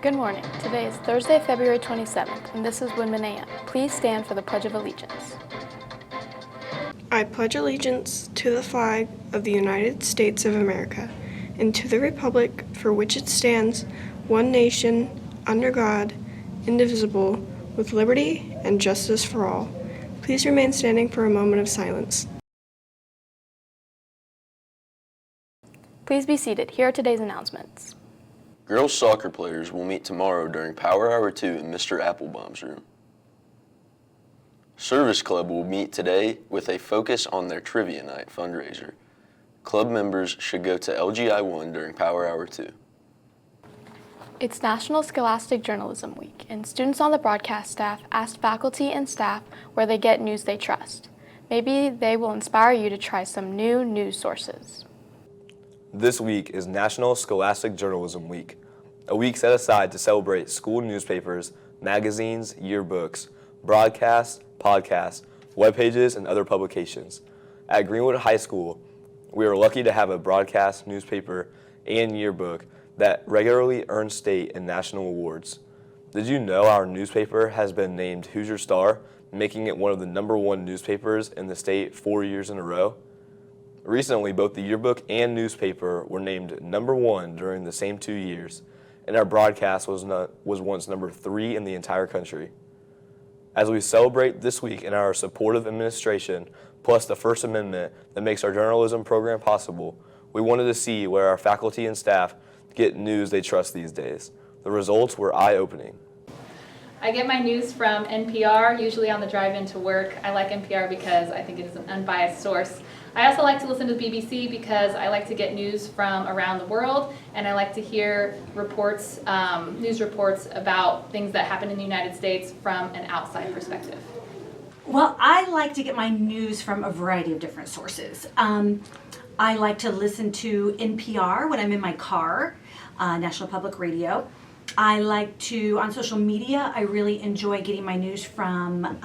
Good morning. Today is Thursday, February 27th, and this is Woodman AM. Please stand for the Pledge of Allegiance. I pledge allegiance to the flag of the United States of America and to the republic for which it stands, one nation, under God, indivisible, with liberty and justice for all. Please remain standing for a moment of silence. Please be seated. Here are today's announcements. Girls soccer players will meet tomorrow during Power Hour 2 in Mr. Applebaum's room. Service Club will meet today with a focus on their Trivia Night fundraiser. Club members should go to LGI 1 during Power Hour 2. It's National Scholastic Journalism Week, and students on the broadcast staff asked faculty and staff where they get news they trust. Maybe they will inspire you to try some new news sources. This week is National Scholastic Journalism Week, a week set aside to celebrate school newspapers, magazines, yearbooks, broadcasts, podcasts, web pages, and other publications. At Greenwood High School, we are lucky to have a broadcast, newspaper, and yearbook that regularly earn state and national awards. Did you know our newspaper has been named Hoosier Star, making it one of the #1 newspapers in the state 4 years in a row? Recently, both the yearbook and newspaper were named #1 during the same 2 years, and our broadcast was once #3 in the entire country. As we celebrate this week in our supportive administration, plus the First Amendment that makes our journalism program possible, we wanted to see where our faculty and staff get news they trust these days. The results were eye-opening. I get my news from NPR, usually on the drive into work. I like NPR because I think it is an unbiased source. I also like to listen to the BBC because I like to get news from around the world, and I like to hear reports, news reports about things that happen in the United States from an outside perspective. Well, I like to get my news from a variety of different sources. I like to listen to NPR when I'm in my car, National Public Radio. I like to, on social media, I really enjoy getting my news from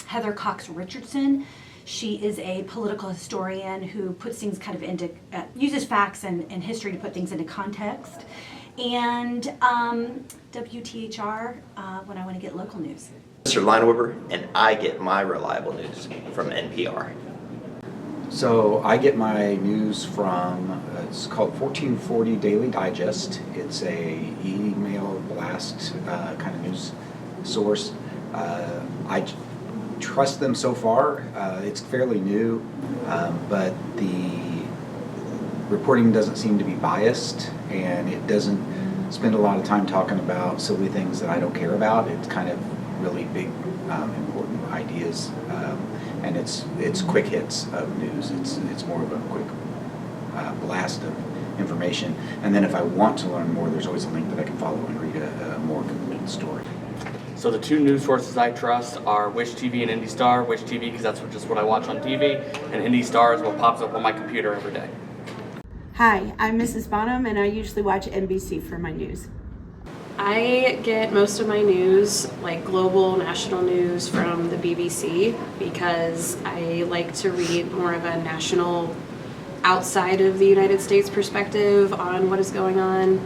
Heather Cox Richardson. She is a political historian who puts things kind of into, uses facts and history to put things into context. And WTHR when I want to get local news. Mr. Lineweber, and I get my reliable news from NPR. So I get my news from, it's called 1440 Daily Digest. It's a email blast kind of news source. I trust them so far. It's fairly new, but the reporting doesn't seem to be biased, and it doesn't spend a lot of time talking about silly things that I don't care about. It's kind of really big, important ideas. And it's quick hits of news. It's more of a quick blast of information. And then if I want to learn more, there's always a link that I can follow and read a more complete story. So the two news sources I trust are Wish TV and Indy Star. Wish TV because that's just what I watch on TV, and Indy Star is what pops up on my computer every day. Hi, I'm Mrs. Bonham, and I usually watch NBC for my news. I get most of my news, like global, national news, from the BBC because I like to read more of a national, outside of the United States perspective on what is going on.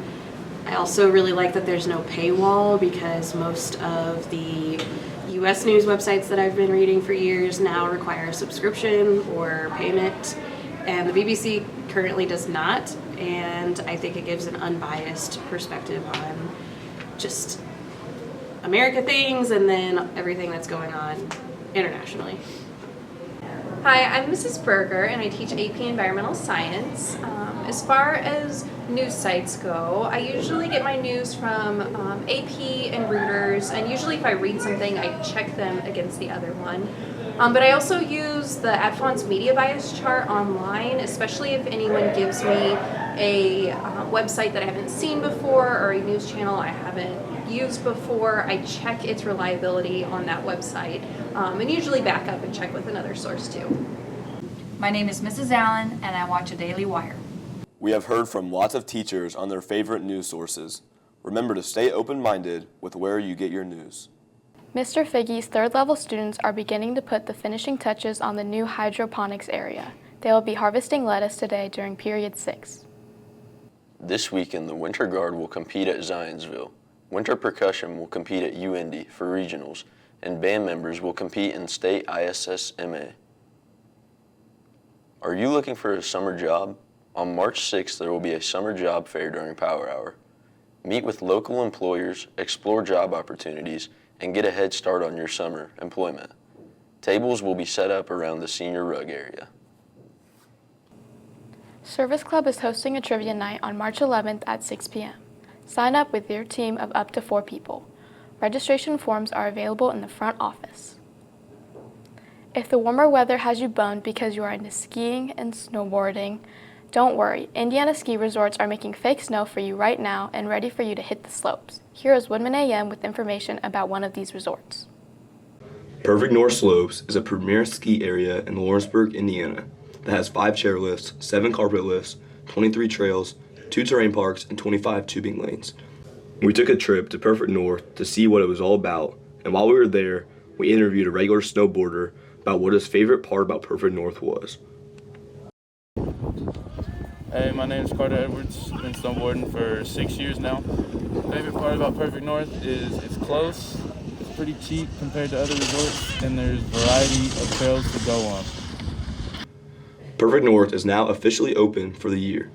I also really like that there's no paywall because most of the US news websites that I've been reading for years now require a subscription or payment, and the BBC currently does not, and I think it gives an unbiased perspective on just America things and then everything that's going on internationally. Hi, I'm Mrs. Berger and I teach AP Environmental Science. As far as news sites go, I usually get my news from AP and Reuters, and usually if I read something I check them against the other one. But I also use the Adfon's media bias chart online, especially if anyone gives me a website that I haven't seen before or a news channel I haven't used before. I check its reliability on that website and usually back up and check with another source too. My name is Mrs. Allen and I watch a Daily Wire. We have heard from lots of teachers on their favorite news sources. Remember to stay open-minded with where you get your news. Mr. Figge's third-level students are beginning to put the finishing touches on the new hydroponics area. They will be harvesting lettuce today during period 6. This weekend, the Winter Guard will compete at Zionsville. Winter Percussion will compete at UIndy for regionals, and band members will compete in state ISSMA. Are you looking for a summer job? On March 6th, there will be a summer job fair during Power Hour. Meet with local employers, explore job opportunities, and get a head start on your summer employment. Tables will be set up around the senior rug area. Service Club is hosting a trivia night on March 11th at 6 p.m. Sign up with your team of up to 4 people. Registration forms are available in the front office. If the warmer weather has you bummed because you are into skiing and snowboarding, don't worry. Indiana ski resorts are making fake snow for you right now and ready for you to hit the slopes. Here is Woodman AM with information about one of these resorts. Perfect North Slopes is a premier ski area in Lawrenceburg, Indiana that has 5 chairlifts, 7 carpet lifts, 23 trails, 2 terrain parks, and 25 tubing lanes. We took a trip to Perfect North to see what it was all about, and while we were there, we interviewed a regular snowboarder about what his favorite part about Perfect North was. Hey, my name is Carter Edwards. Been snowboarding for 6 years now. Favorite part about Perfect North is it's close, it's pretty cheap compared to other resorts, and there's variety of trails to go on. Perfect North is now officially open for the year.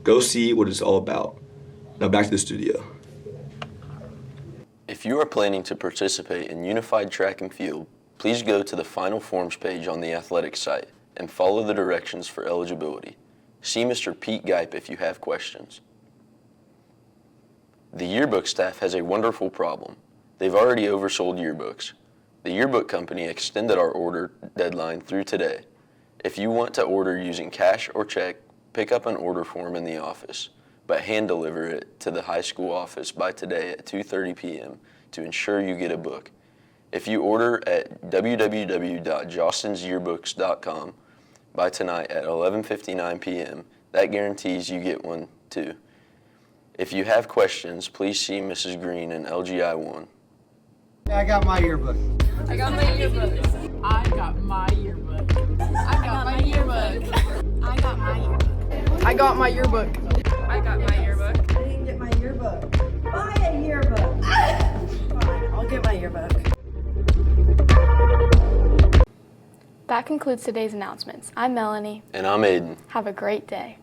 Go see what it's all about. Now back to the studio. If you are planning to participate in Unified Track and Field, please go to the Final Forms page on the athletics site and follow the directions for eligibility. See Mr. Pete Gipe if you have questions. The yearbook staff has a wonderful problem. They've already oversold yearbooks. The yearbook company extended our order deadline through today. If you want to order using cash or check, pick up an order form in the office, but hand deliver it to the high school office by today at 2:30 p.m. to ensure you get a book. If you order at www.jostensyearbooks.com by tonight at 11:59 p.m., that guarantees you get one too. If you have questions, please see Mrs. Green in LGI 1. I got my yearbook. I got my yearbook. I got my yearbook. I got my yearbook. I got my yearbook. I got my yearbook. I got my yearbook. I didn't get my yearbook. Buy a yearbook. Fine, I'll get my yearbook. That concludes today's announcements. I'm Melanie. And I'm Aiden. Have a great day.